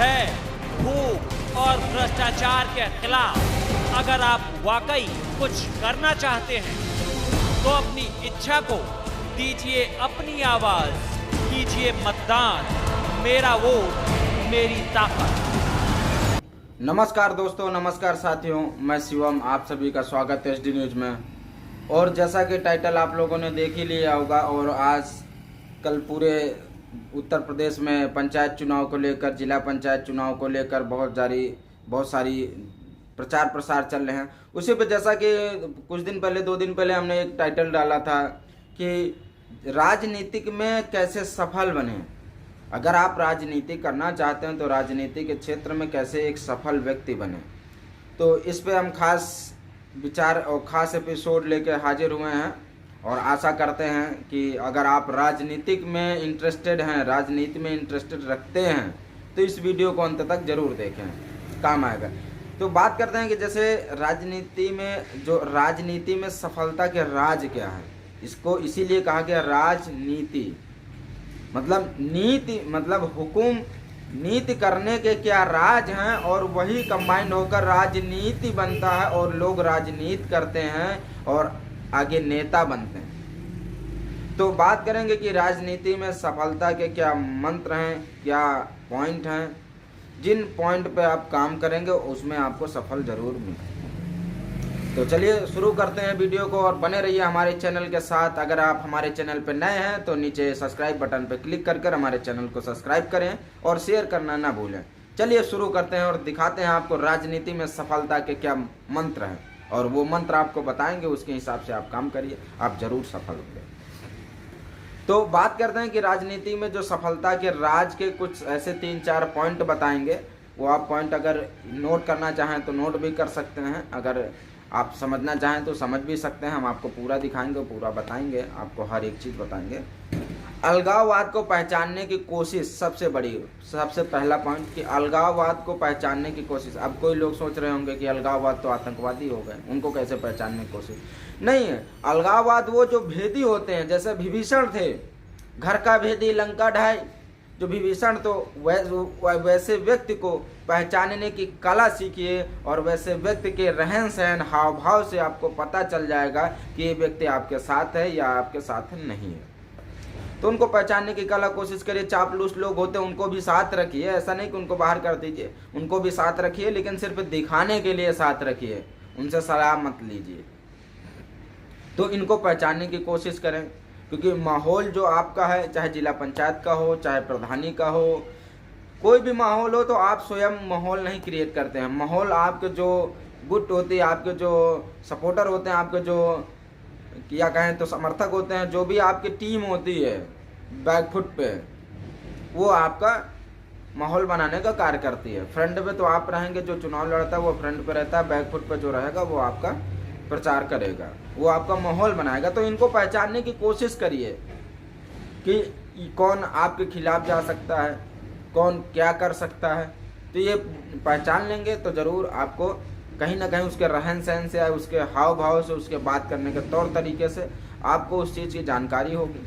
भय, भूख और भ्रष्टाचार के खिलाफ अगर आप वाकई कुछ करना चाहते हैं तो अपनी इच्छा को दीजिए अपनी आवाज, कीजिए मतदान। मेरा वोट मेरी ताकत। नमस्कार दोस्तों, नमस्कार साथियों, मैं शिवम, आप सभी का स्वागत है एसडी न्यूज में। और जैसा कि टाइटल आप लोगों ने देख ही लिया होगा, और आज कल पूरे उत्तर प्रदेश में पंचायत चुनाव को लेकर, जिला पंचायत चुनाव को लेकर बहुत सारी प्रचार प्रसार चल रहे हैं। उसी पे जैसा कि कुछ दिन पहले, 2 दिन पहले हमने एक टाइटल डाला था कि राजनीतिक में कैसे सफल बने। अगर आप राजनीति करना चाहते हैं तो राजनीति के क्षेत्र में कैसे एक सफल व्यक्ति बने, तो इस पे हम खास विचार और खास एपिसोड लेके हाजिर हुए हैं। और आशा करते हैं कि अगर आप राजनीतिक में इंटरेस्टेड हैं, राजनीति में इंटरेस्टेड रखते हैं, तो इस वीडियो को अंत तक जरूर देखें, काम आएगा। तो बात करते हैं कि जैसे राजनीति में सफलता के राज क्या है। इसको इसीलिए कहा गया राजनीति, मतलब नीति, मतलब हुकुम, नीति करने के क्या राज हैं, और वही कंबाइंड होकर राजनीति बनता है और लोग राजनीति करते हैं और आगे नेता बनते हैं। तो बात करेंगे कि राजनीति में सफलता के क्या मंत्र हैं, क्या पॉइंट हैं। जिन पॉइंट पे आप काम करेंगे उसमें आपको सफल जरूर मिलेगा। तो चलिए शुरू करते हैं वीडियो को, और बने रहिए हमारे चैनल के साथ। अगर आप हमारे चैनल पर नए हैं तो नीचे सब्सक्राइब बटन पर क्लिक कर हमारे चैनल को सब्सक्राइब करें और शेयर करना ना भूलें। चलिए शुरू करते हैं और दिखाते हैं आपको राजनीति में सफलता के क्या मंत्र हैं, और वो मंत्र आपको बताएंगे, उसके हिसाब से आप काम करिए, आप जरूर सफल होंगे। तो बात करते हैं कि राजनीति में जो सफलता के राज के कुछ ऐसे 3-4 पॉइंट बताएंगे। वो आप पॉइंट अगर नोट करना चाहें तो नोट भी कर सकते हैं, अगर आप समझना चाहें तो समझ भी सकते हैं। हम आपको पूरा दिखाएंगे, पूरा बताएंगे, आपको हर एक चीज़ बताएंगे। अलगाववाद को पहचानने की कोशिश सबसे पहला पॉइंट कि अलगाववाद को पहचानने की कोशिश। अब कोई लोग सोच रहे होंगे कि अलगाववाद तो आतंकवादी हो गए, उनको कैसे पहचानने की कोशिश। नहीं है, अलगाववाद वो जो भेदी होते हैं, जैसे विभीषण थे, घर का भेदी लंका ढाई, जो विभीषण, तो वैसे व्यक्ति को पहचानने की कला सीखिए, और वैसे व्यक्ति के रहन सहन, हाव भाव से आपको पता चल जाएगा कि ये व्यक्ति आपके साथ है या आपके साथ नहीं है। तो उनको पहचानने की कला कोशिश करिए। चापलूस लोग होते हैं, उनको भी साथ रखिए, ऐसा नहीं कि उनको बाहर कर दीजिए, उनको भी साथ रखिए, लेकिन सिर्फ दिखाने के लिए साथ रखिए, उनसे सलाह मत लीजिए। तो इनको पहचानने की कोशिश करें, क्योंकि माहौल जो आपका है, चाहे जिला पंचायत का हो, चाहे प्रधानी का हो, कोई भी माहौल हो, तो आप स्वयं माहौल नहीं क्रिएट करते हैं। माहौल आपके जो गुट होती है, आपके जो सपोर्टर होते हैं, आपके जो क्या कहें तो समर्थक होते हैं, जो भी आपकी टीम होती है बैकफुट पे, वो आपका माहौल बनाने का कार्य करती है। फ्रंट पे तो आप रहेंगे, जो चुनाव लड़ता है वो फ्रंट पे रहता है, बैकफुट पे जो रहेगा वो आपका प्रचार करेगा, वो आपका माहौल बनाएगा। तो इनको पहचानने की कोशिश करिए कि कौन आपके खिलाफ जा सकता है, कौन क्या कर सकता है। तो ये पहचान लेंगे तो ज़रूर आपको कहीं ना कहीं उसके रहन सहन से, उसके हाव भाव से, उसके बात करने के तौर तरीके से आपको उस चीज़ की जानकारी होगी।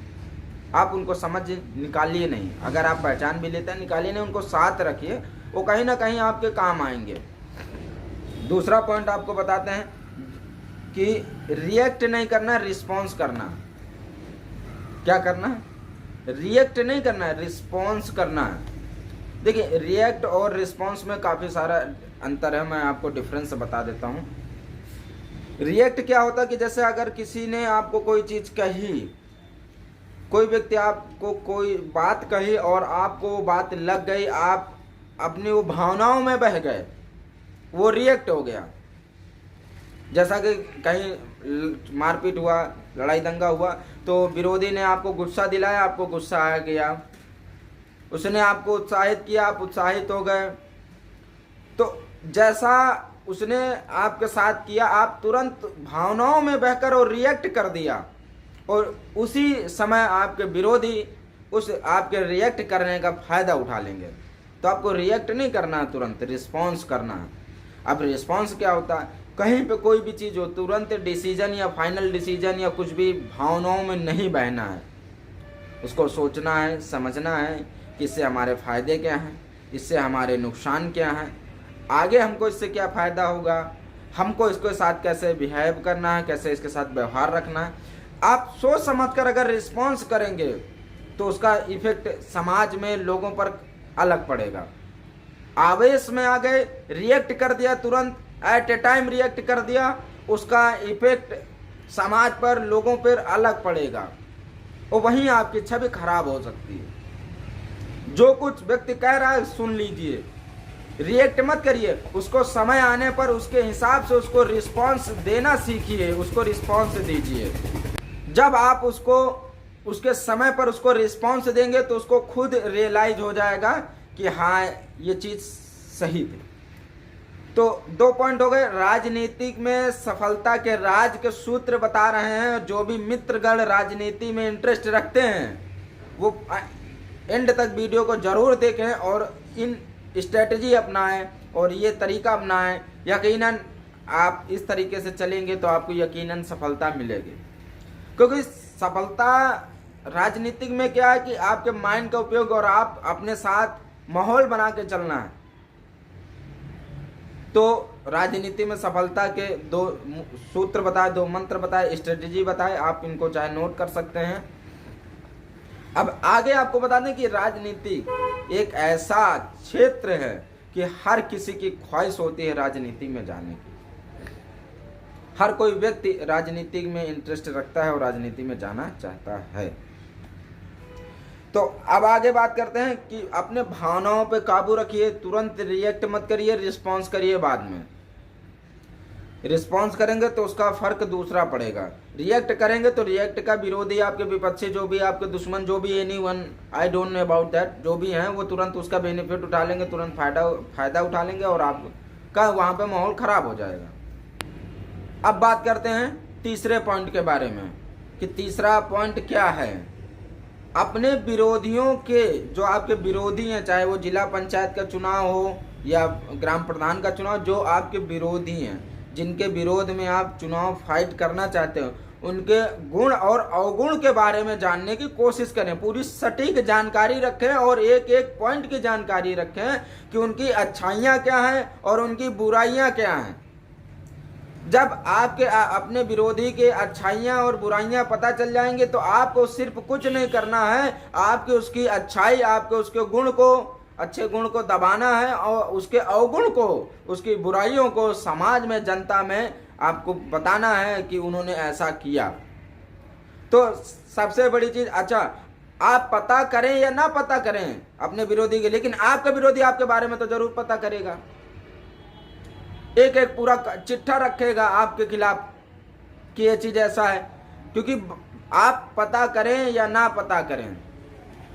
आप उनको समझ निकालिए नहीं, अगर आप पहचान भी लेते हैं निकालिए नहीं, उनको साथ रखिए, वो कहीं ना कहीं आपके काम आएंगे। दूसरा पॉइंट आपको बताते हैं कि रिएक्ट नहीं करना, रिस्पॉन्स करना। क्या करना है? रिएक्ट नहीं करना है, रिस्पॉन्स करना है। देखिए, रिएक्ट और रिस्पॉन्स में काफ़ी सारा अंतर है, मैं आपको डिफरेंस बता देता हूँ। रिएक्ट क्या होता है कि जैसे अगर किसी ने आपको कोई चीज़ कही, कोई व्यक्ति आपको कोई बात कही और आपको वो बात लग गई, आप अपनी वो भावनाओं में बह गए, वो रिएक्ट हो गया। जैसा कि कहीं मारपीट हुआ, लड़ाई दंगा हुआ, तो विरोधी ने आपको गुस्सा दिलाया, आपको गुस्सा आ गया, उसने आपको उत्साहित किया, आप उत्साहित हो गए। तो जैसा उसने आपके साथ किया, आप तुरंत भावनाओं में बहकर और रिएक्ट कर दिया, और उसी समय आपके विरोधी उस आपके रिएक्ट करने का फायदा उठा लेंगे। तो आपको रिएक्ट नहीं करना, तुरंत रिस्पॉन्स करना है। अब रिस्पॉन्स क्या होता है? कहीं पे कोई भी चीज़ हो, तुरंत डिसीजन या फाइनल डिसीजन या कुछ भी भावनाओं में नहीं बहना है, उसको सोचना है, समझना है कि इससे हमारे फायदे क्या हैं, इससे हमारे नुकसान क्या हैं, आगे हमको इससे क्या फ़ायदा होगा, हमको इसके साथ कैसे बिहेव करना है, कैसे इसके साथ व्यवहार रखना है। आप सोच समझकर अगर रिस्पॉन्स करेंगे तो उसका इफेक्ट समाज में लोगों पर अलग पड़ेगा। आवेश में आ गए, रिएक्ट कर दिया, तुरंत एट ए टाइम रिएक्ट कर दिया, उसका इफेक्ट समाज पर, लोगों पर अलग पड़ेगा और वहीं आपकी छवि खराब हो सकती है। जो कुछ व्यक्ति कह रहा है सुन लीजिए, रिएक्ट मत करिए, उसको समय आने पर उसके हिसाब से उसको रिस्पॉन्स देना सीखिए, उसको रिस्पॉन्स दीजिए। जब आप उसको उसके समय पर उसको रिस्पॉन्स देंगे तो उसको खुद रियलाइज हो जाएगा कि हाँ ये चीज़ सही थी। तो 2 पॉइंट हो गए। राजनीति में सफलता के राज के सूत्र बता रहे हैं। जो भी मित्रगण राजनीति में इंटरेस्ट रखते हैं वो एंड तक वीडियो को जरूर देखें और इन स्ट्रेटजी अपनाएं और ये तरीका अपनाएं। यकीनन आप इस तरीके से चलेंगे तो आपको यकीनन सफलता मिलेगी, क्योंकि सफलता राजनीतिक में क्या है कि आपके माइंड का उपयोग और आप अपने साथ माहौल बना के चलना है। तो राजनीति में सफलता के 2 सूत्र बताए, 2 मंत्र बताए, स्ट्रेटजी बताए, आप इनको चाहे नोट कर सकते हैं। अब आगे आपको बता दें कि राजनीति एक ऐसा क्षेत्र है कि हर किसी की ख्वाहिश होती है राजनीति में जाने की। हर कोई व्यक्ति राजनीति में इंटरेस्ट रखता है और राजनीति में जाना चाहता है। तो अब आगे बात करते हैं कि अपने भावनाओं पे काबू रखिए, तुरंत रिएक्ट मत करिए, रिस्पॉन्स करिए बाद में। रिस्पॉन्स करेंगे तो उसका फर्क दूसरा पड़ेगा, रिएक्ट करेंगे तो रिएक्ट का विरोधी, आपके विपक्षी, जो भी आपके दुश्मन, जो भी anyone, I don't know about that, जो भी हैं वो तुरंत उसका बेनिफिट उठा लेंगे, तुरंत फायदा उठा लेंगे और आपका वहाँ पे माहौल खराब हो जाएगा। अब बात करते हैं तीसरे पॉइंट के बारे में कि तीसरा पॉइंट क्या है। अपने विरोधियों के, जो आपके विरोधी हैं, चाहे वो जिला पंचायत का चुनाव हो या ग्राम प्रधान का चुनाव, जो आपके विरोधी हैं, जिनके विरोध में आप चुनाव फाइट करना चाहते हो, उनके गुण और अवगुण के बारे में जानने की कोशिश करें। पूरी सटीक जानकारी रखें और एक एक पॉइंट की जानकारी रखें कि उनकी अच्छाइयाँ क्या हैं और उनकी बुराइयाँ क्या हैं। जब आपके अपने विरोधी के अच्छाइयाँ और बुराइयाँ पता चल जाएंगे तो आपको सिर्फ कुछ नहीं करना है, आपके उसकी अच्छाई, आपके उसके गुण को, अच्छे गुण को दबाना है और उसके अवगुण को, उसकी बुराइयों को समाज में, जनता में आपको बताना है कि उन्होंने ऐसा किया। तो सबसे बड़ी चीज, अच्छा आप पता करें या ना पता करें अपने विरोधी के, लेकिन आपका विरोधी आपके बारे में तो जरूर पता करेगा। एक एक पूरा चिट्ठा रखेगा आपके खिलाफ कि ये चीज ऐसा है, क्योंकि आप पता करें या ना पता करें,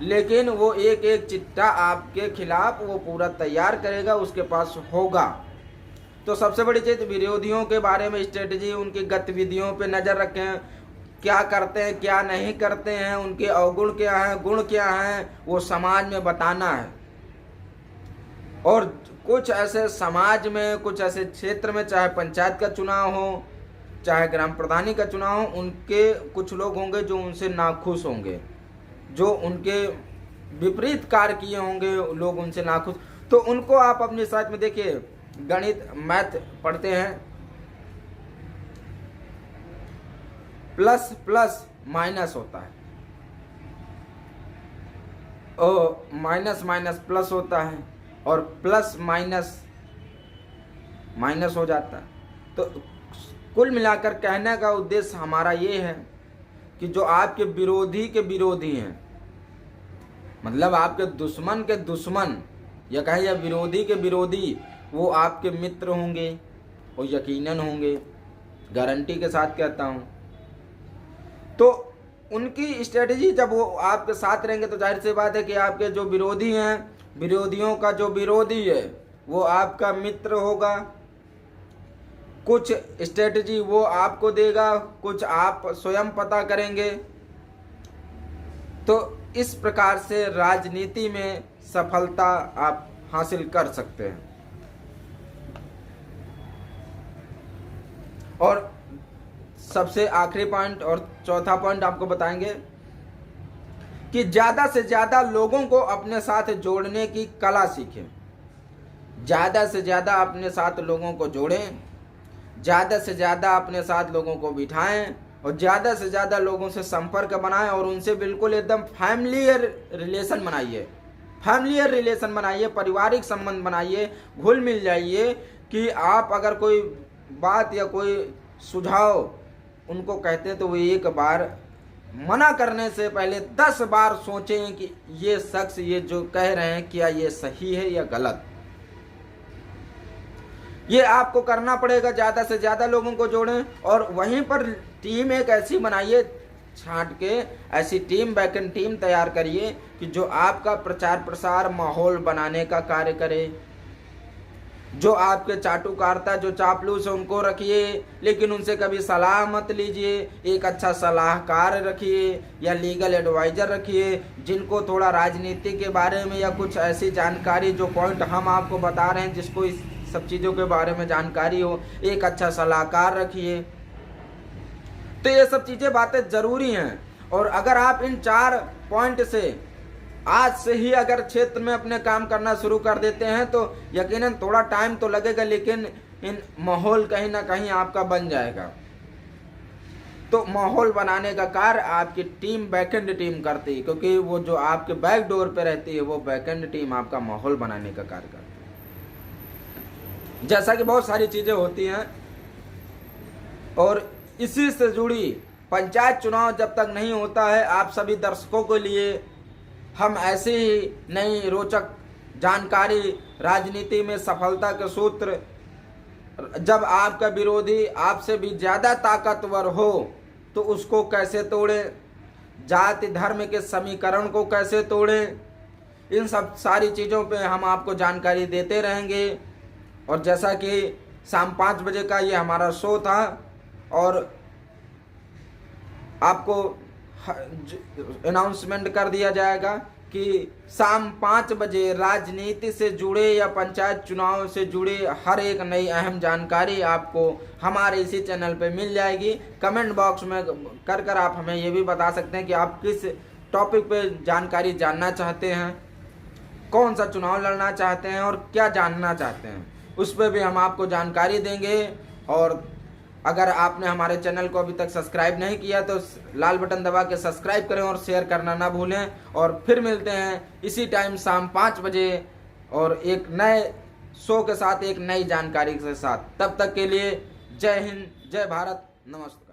लेकिन वो एक एक चिट्ठा आपके खिलाफ वो पूरा तैयार करेगा, उसके पास होगा। तो सबसे बड़ी चीज, विरोधियों के बारे में स्ट्रेटजी, उनकी गतिविधियों पे नजर रखें, क्या करते हैं, क्या नहीं करते हैं, उनके अवगुण क्या हैं, गुण क्या हैं, वो समाज में बताना है। और कुछ ऐसे समाज में, कुछ ऐसे क्षेत्र में, चाहे पंचायत का चुनाव हो, चाहे ग्राम प्रधानी का चुनाव हो, उनके कुछ लोग होंगे जो उनसे नाखुश होंगे, जो उनके विपरीत कार्य किए होंगे, लोग उनसे नाखुश, तो उनको आप अपनी साइड में देखिए। गणित, मैथ पढ़ते हैं, प्लस प्लस माइनस होता है और माइनस माइनस प्लस होता है और प्लस माइनस माइनस हो जाता है। तो कुल मिलाकर कहने का उद्देश्य हमारा ये है कि जो आपके विरोधी के विरोधी हैं, मतलब आपके दुश्मन के दुश्मन या कहें या विरोधी के विरोधी, वो आपके मित्र होंगे और यकीनन होंगे, गारंटी के साथ कहता हूँ। तो उनकी स्ट्रेटजी जब वो आपके साथ रहेंगे तो जाहिर सी बात है कि आपके जो विरोधी हैं, विरोधियों का जो विरोधी है वो आपका मित्र होगा। कुछ स्ट्रेटजी वो आपको देगा, कुछ आप स्वयं पता करेंगे। तो इस प्रकार से राजनीति में सफलता आप हासिल कर सकते हैं। और सबसे आखिरी पॉइंट और चौथा पॉइंट आपको बताएंगे कि ज़्यादा से ज़्यादा लोगों को अपने साथ जोड़ने की कला सीखें, ज़्यादा से ज़्यादा अपने साथ लोगों को जोड़ें, ज़्यादा से ज़्यादा अपने साथ लोगों को बिठाएं और ज़्यादा से ज़्यादा लोगों से संपर्क बनाएं और उनसे बिल्कुल एकदम फैमिलियर रिलेशन बनाइए, फैमिलियर रिलेशन बनाइए, पारिवारिक संबंध बनाइए, घुल मिल जाइए कि आप अगर कोई बात या कोई सुझाव उनको कहते हैं तो वो एक बार मना करने से पहले 10 बार सोचें कि ये शख्स ये जो कह रहे हैं क्या ये सही है या गलत। ये आपको करना पड़ेगा, ज़्यादा से ज़्यादा लोगों को जोड़ें और वहीं पर टीम एक ऐसी बनाइए, छांट के ऐसी टीम, बैकएंड टीम तैयार करिए कि जो आपका प्रचार प्रसार माहौल बनाने का कार्य करे। जो आपके चाटुकारता, जो चापलूस है उनको रखिए, लेकिन उनसे कभी सलाह मत लीजिए। एक अच्छा सलाहकार रखिए या लीगल एडवाइजर रखिए, जिनको थोड़ा राजनीति के बारे में या कुछ ऐसी जानकारी, जो पॉइंट हम आपको बता रहे हैं जिसको इस सब चीज़ों के बारे में जानकारी हो, एक अच्छा सलाहकार रखिए। तो ये सब चीज़ें बातें ज़रूरी हैं। और अगर आप इन 4 पॉइंट से आज से ही अगर क्षेत्र में अपने काम करना शुरू कर देते हैं तो यकीनन थोड़ा टाइम तो लगेगा, लेकिन इन माहौल कहीं ना कहीं आपका बन जाएगा। तो माहौल बनाने का कार्य आपकी टीम, बैकएंड टीम करती है, क्योंकि वो जो आपके बैक डोर पे रहती है वो बैकएंड टीम आपका माहौल बनाने का कार्य करती है। जैसा कि बहुत सारी चीज़ें होती हैं और इसी से जुड़ी पंचायत चुनाव जब तक नहीं होता है, आप सभी दर्शकों के लिए हम ऐसे ही नई रोचक जानकारी, राजनीति में सफलता के सूत्र, जब आपका विरोधी आपसे भी ज़्यादा ताकतवर हो तो उसको कैसे तोड़ें, जाति धर्म के समीकरण को कैसे तोड़ें, इन सब सारी चीज़ों पे हम आपको जानकारी देते रहेंगे। और जैसा कि शाम 5 बजे का ये हमारा शो था और आपको अनाउंसमेंट कर दिया जाएगा कि शाम 5 बजे राजनीति से जुड़े या पंचायत चुनाव से जुड़े हर एक नई अहम जानकारी आपको हमारे इसी चैनल पे मिल जाएगी। कमेंट बॉक्स में कर आप हमें ये भी बता सकते हैं कि आप किस टॉपिक पे जानकारी जानना चाहते हैं, कौन सा चुनाव लड़ना चाहते हैं और क्या जानना चाहते हैं, उस पर भी हम आपको जानकारी देंगे। और अगर आपने हमारे चैनल को अभी तक सब्सक्राइब नहीं किया तो लाल बटन दबा के सब्सक्राइब करें और शेयर करना ना भूलें। और फिर मिलते हैं इसी टाइम शाम 5 बजे और एक नए शो के साथ, एक नई जानकारी के साथ। तब तक के लिए जय हिंद, जय भारत, नमस्ते।